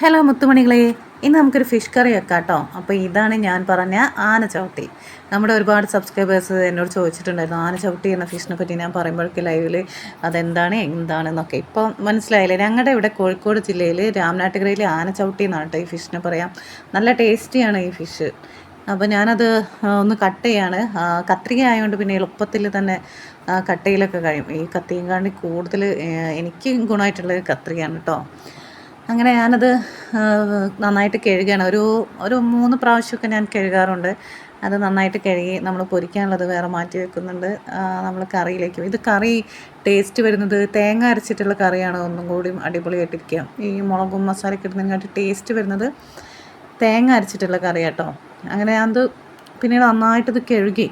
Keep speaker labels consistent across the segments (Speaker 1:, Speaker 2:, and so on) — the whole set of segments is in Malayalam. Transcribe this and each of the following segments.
Speaker 1: ഹലോ മുത്തുമണികളെ, ഇന്ന് നമുക്കൊരു ഫിഷ് കറി വെക്കാം കേട്ടോ. അപ്പോൾ ഇതാണ് ഞാൻ പറഞ്ഞ ആനച്ചവിട്ടി. നമ്മുടെ ഒരുപാട് സബ്സ്ക്രൈബേഴ്സ് എന്നോട് ചോദിച്ചിട്ടുണ്ടായിരുന്നു ആനച്ചവിട്ടി എന്ന ഫിഷിനെ പറ്റി. ഞാൻ പറയുമ്പോഴേക്ക് ലൈവിൽ എന്താണെന്നൊക്കെ ഇപ്പോൾ മനസ്സിലായില്ലേ. ഞങ്ങളുടെ ഇവിടെ കോഴിക്കോട് ജില്ലയിൽ രാമനാട്ടുകരയിൽ ആനച്ചവിട്ടി എന്നാണ് കേട്ടോ ഈ ഫിഷിനെ പറയാം. നല്ല ടേസ്റ്റിയാണ് ഈ ഫിഷ്. അപ്പോൾ ഞാനത് ഒന്ന് കട്ട് ചെയ്യാണ്. കത്രിക ആയതുകൊണ്ട് പിന്നെ എളുപ്പത്തിൽ തന്നെ കട്ടയിലൊക്കെ കഴിയും. ഈ കത്തിയും കാണ്ടി കൂടുതൽ എനിക്ക് ഗുണമായിട്ടുള്ളത് കത്രികയാണ് കേട്ടോ. അങ്ങനെ ഞാനത് നന്നായിട്ട് കഴുകുകയാണ്. ഒരു 3 പ്രാവശ്യമൊക്കെ ഞാൻ കഴുകാറുണ്ട്. അത് നന്നായിട്ട് കഴുകി നമ്മൾ പൊരിക്കാനുള്ളത് വേറെ മാറ്റി വെക്കുന്നുണ്ട്. നമ്മൾ കറിയിലേക്ക് ഇത് കറി ടേസ്റ്റ് വരുന്നത് തേങ്ങ അരച്ചിട്ടുള്ള കറിയാണ് ഒന്നും കൂടി അടിപൊളിയായിട്ടിരിക്കുക. ഈ മുളകും മസാലയൊക്കെ ഇടുന്നതിനെക്കാട്ടി ടേസ്റ്റ് വരുന്നത് തേങ്ങ അരച്ചിട്ടുള്ള കറി കേട്ടോ. അങ്ങനെ അത് പിന്നീട് നന്നായിട്ടിത് കഴുകി.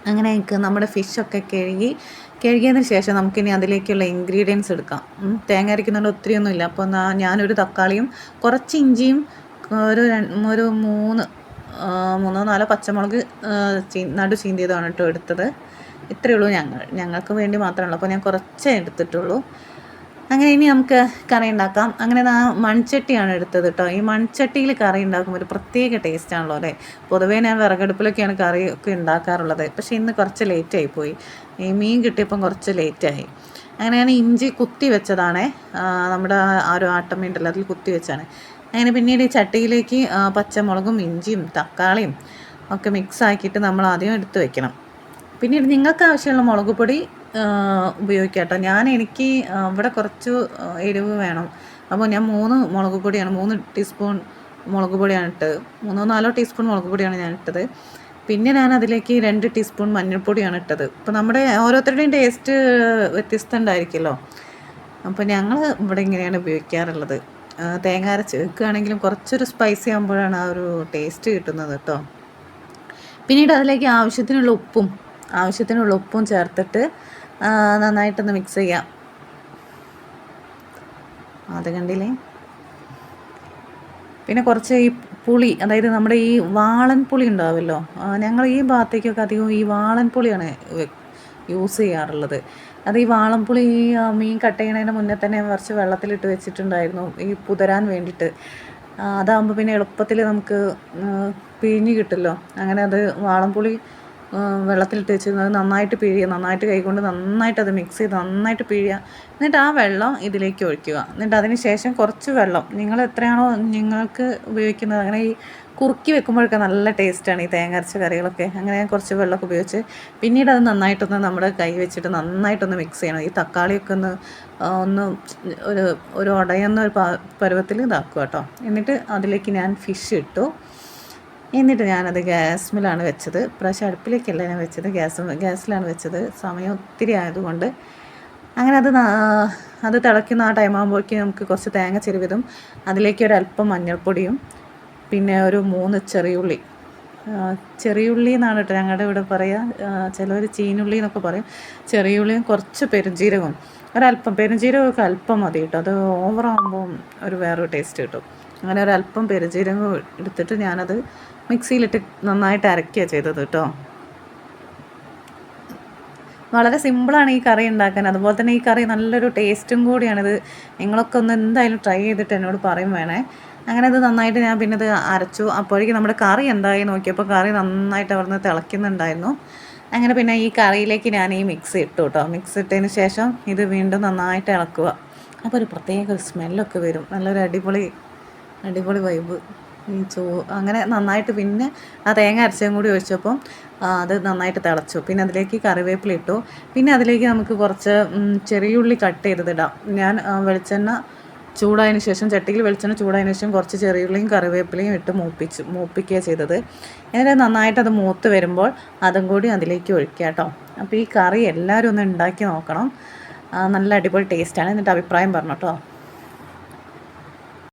Speaker 1: അങ്ങനെ നമ്മുടെ ഫിഷൊക്കെ കഴുകിയതിന് ശേഷം നമുക്കിനി അതിലേക്കുള്ള ഇൻഗ്രീഡിയൻസ് എടുക്കാം. തേങ്ങ അരയ്ക്കുന്നുണ്ട് ഒത്തിരിയൊന്നുമില്ല. അപ്പോൾ ഞാനൊരു തക്കാളിയും കുറച്ച് ഇഞ്ചിയും ഒരു മൂന്നോ നാലോ പച്ചമുളക് നടു ചീന്തിയതാണ് കേട്ടോ എടുത്തത്. ഇത്രയേ ഉള്ളൂ. ഞങ്ങൾക്ക് വേണ്ടി മാത്രമേ അപ്പോൾ ഞാൻ കുറച്ചേ എടുത്തിട്ടുള്ളൂ. അങ്ങനെ ഇനി നമുക്ക് കറി ഉണ്ടാക്കാം. അങ്ങനെ മൺചട്ടിയാണ് എടുത്തത് കേട്ടോ. ഈ മൺചട്ടിയിൽ കറി ഉണ്ടാക്കുമ്പോൾ ഒരു പ്രത്യേക ടേസ്റ്റ് ആണല്ലോ അല്ലേ. പൊതുവേ ഞാൻ വിറകടുപ്പിലൊക്കെയാണ് കറി ഒക്കെ ഉണ്ടാക്കാറുള്ളത്. പക്ഷേ ഇന്ന് കുറച്ച് ലേറ്റായി പോയി. ഈ മീൻ കിട്ടിയപ്പം കുറച്ച് ലേറ്റായി. അങ്ങനെ ഞാൻ ഇഞ്ചി കുത്തി വെച്ചതാണേ. നമ്മുടെ ആ ഒരു ആട്ടമീൻ ഉണ്ടല്ലോ അതിൽ കുത്തി വെച്ചാണ്. അങ്ങനെ പിന്നീട് ഈ ചട്ടിയിലേക്ക് പച്ചമുളകും ഇഞ്ചിയും തക്കാളിയും ഒക്കെ മിക്സ് ആക്കിയിട്ട് നമ്മൾ ആദ്യം എടുത്ത് വെക്കണം. പിന്നീട് നിങ്ങൾക്ക് ആവശ്യമുള്ള മുളക് പൊടി ഉപയോഗിക്കാം കേട്ടോ. എനിക്ക് ഇവിടെ കുറച്ച് എരിവ് വേണം. അപ്പോൾ ഞാൻ 3 ടീസ്പൂൺ മുളക് പൊടിയാണ് ഇട്ടത്. 3-4 ടീസ്പൂൺ മുളക് പൊടിയാണ് ഞാൻ ഇട്ടത്. പിന്നെ ഞാൻ അതിലേക്ക് 2 ടീസ്പൂൺ മഞ്ഞൾപ്പൊടിയാണ് ഇട്ടത്. ഇപ്പോൾ നമ്മുടെ ഓരോരുത്തരുടെയും ടേസ്റ്റ് വ്യത്യസ്തം ഉണ്ടായിരിക്കുമല്ലോ. അപ്പോൾ ഞങ്ങൾ ഇവിടെ ഇങ്ങനെയാണ് ഉപയോഗിക്കാറുള്ളത്. തേങ്ങ അരച്ച് വെക്കുകയാണെങ്കിലും കുറച്ചൊരു സ്പൈസി ആകുമ്പോഴാണ് ആ ഒരു ടേസ്റ്റ് കിട്ടുന്നത് കേട്ടോ. പിന്നീട് അതിലേക്ക് ആവശ്യത്തിനുള്ള ഉപ്പും ചേർത്തിട്ട് നന്നായിട്ടൊന്ന് മിക്സ് ചെയ്യാം. അത് കണ്ടില്ലേ. പിന്നെ കുറച്ച് ഈ പുളി, അതായത് നമ്മുടെ ഈ വാളൻ പുളി ഉണ്ടാവുമല്ലോ, ഞങ്ങൾ ഈ ഭാഗത്തേക്കൊക്കെ അധികം ഈ വാളൻ പുളിയാണ് യൂസ് ചെയ്യാറുള്ളത്. അത് ഈ വാളൻപുളി മീൻ കട്ട് ചെയ്യണതിന് മുന്നേ തന്നെ കുറച്ച് വെള്ളത്തിലിട്ട് വെച്ചിട്ടുണ്ടായിരുന്നു ഈ പുതരാൻ വേണ്ടിയിട്ട്. അതാകുമ്പോൾ പിന്നെ എളുപ്പത്തിൽ നമുക്ക് പിഴിഞ്ഞ് കിട്ടുമല്ലോ. അങ്ങനെ അത് വാളൻപുളി വെള്ളത്തിലിട്ട് വെച്ചിരുന്നത് നന്നായിട്ട് പിഴിയുക, നന്നായിട്ട് കൈകൊണ്ട് നന്നായിട്ട് അത് മിക്സ് ചെയ്ത് നന്നായിട്ട് പിഴിയുക. എന്നിട്ട് ആ വെള്ളം ഇതിലേക്ക് ഒഴിക്കുക. എന്നിട്ട് അതിന് ശേഷം കുറച്ച് വെള്ളം നിങ്ങൾ എത്രയാണോ നിങ്ങൾക്ക് ഉപയോഗിക്കുന്നത്, അങ്ങനെ ഈ കുറുക്കി വെക്കുമ്പോഴൊക്കെ നല്ല ടേസ്റ്റാണ് ഈ തേങ്ങ അരച്ച കറികളൊക്കെ. അങ്ങനെ കുറച്ച് വെള്ളമൊക്കെ ഉപയോഗിച്ച് പിന്നീട് അത് നന്നായിട്ടൊന്ന് നമ്മുടെ കൈ വെച്ചിട്ട് നന്നായിട്ടൊന്ന് മിക്സ് ചെയ്യണം. ഈ തക്കാളിയൊക്കെ ഒന്ന് ഒരു ഉടയുന്ന ഒരു പരുവത്തിൽ ഇതാക്കുക കേട്ടോ. എന്നിട്ട് അതിലേക്ക് ഞാൻ ഫിഷ് ഇട്ടു. എന്നിട്ട് ഞാനത് ഗ്യാസിലാണ് വെച്ചത്. പ്രാവശ്യം അടുപ്പിലേക്കല്ല ഞാൻ വെച്ചത്, ഗ്യാസിലാണ് വെച്ചത്. സമയം ഒത്തിരി ആയതുകൊണ്ട്. അങ്ങനെ അത് തിളയ്ക്കുന്ന ആ ടൈം ആകുമ്പോഴേക്കും നമുക്ക് കുറച്ച് തേങ്ങ ചെരുവിതും അതിലേക്ക് ഒരല്പം മഞ്ഞൾപ്പൊടിയും പിന്നെ ഒരു 3 ചെറിയുള്ളി എന്നാണ് കേട്ടോ ഞങ്ങളുടെ ഇവിടെ പറയുക. ചിലർ ചീനുള്ളി എന്നൊക്കെ പറയും. ചെറിയുള്ളിയും കുറച്ച് പെരുംജീരകവും ഒരല്പം, പെരുംജീരകമൊക്കെ അല്പം മതി കേട്ടോ. അത് ഓവറാകുമ്പോൾ വേറൊരു ടേസ്റ്റ് കിട്ടും. അങ്ങനെ ഒരല്പം പെരുംജീരകം എടുത്തിട്ട് ഞാനത് മിക്സിയിലിട്ട് നന്നായിട്ട് അരയ്ക്കുകയാണ് ചെയ്തത് കേട്ടോ. വളരെ സിമ്പിളാണ് ഈ കറി ഉണ്ടാക്കാൻ. അതുപോലെ തന്നെ ഈ കറി നല്ലൊരു ടേസ്റ്റും കൂടിയാണിത്. നിങ്ങളൊക്കെ ഒന്ന് എന്തായാലും ട്രൈ ചെയ്തിട്ട് എന്നോട് പറയും വേണേ. അങ്ങനെ അത് നന്നായിട്ട് ഞാൻ പിന്നെ അത് അരച്ചു. അപ്പോഴേക്കും നമ്മുടെ കറി എന്തായി നോക്കിയപ്പോൾ കറി നന്നായിട്ട് അവിടുന്ന് തിളയ്ക്കുന്നുണ്ടായിരുന്നു. അങ്ങനെ പിന്നെ ഈ കറിയിലേക്ക് ഞാൻ ഈ മിക്സ് ഇട്ടു കേട്ടോ. മിക്സ് ഇട്ടതിന് ശേഷം ഇത് വീണ്ടും നന്നായിട്ട് ഇളക്കുക. അപ്പോൾ ഒരു പ്രത്യേക സ്മെല്ലൊക്കെ വരും. നല്ലൊരു അടിപൊളി വൈബ്. അങ്ങനെ നന്നായിട്ട് പിന്നെ ആ തേങ്ങ അരച്ചതും കൂടി ഒഴിച്ചപ്പോൾ അത് നന്നായിട്ട് തിളച്ചു. പിന്നെ അതിലേക്ക് കറിവേപ്പില ഇട്ടു. പിന്നെ അതിലേക്ക് നമുക്ക് കുറച്ച് ചെറിയുള്ളി കട്ട് ചെയ്തതിടാം. ഞാൻ ചട്ടിയിൽ വെളിച്ചെണ്ണ ചൂടായതിനു ശേഷം കുറച്ച് ചെറിയുള്ളിയും കറിവേപ്പിലയും ഇട്ട് മൂപ്പിക്കുക ചെയ്തത്. എന്നിട്ട് നന്നായിട്ട് അത് മൂത്ത് വരുമ്പോൾ അതും കൂടി അതിലേക്ക് ഒഴിക്കുക കേട്ടോ. അപ്പോൾ ഈ കറി എല്ലാവരും ഒന്ന് ഉണ്ടാക്കി നോക്കണം. നല്ല അടിപൊളി ടേസ്റ്റാണ്. എന്നിട്ട് അഭിപ്രായം പറഞ്ഞു കേട്ടോ.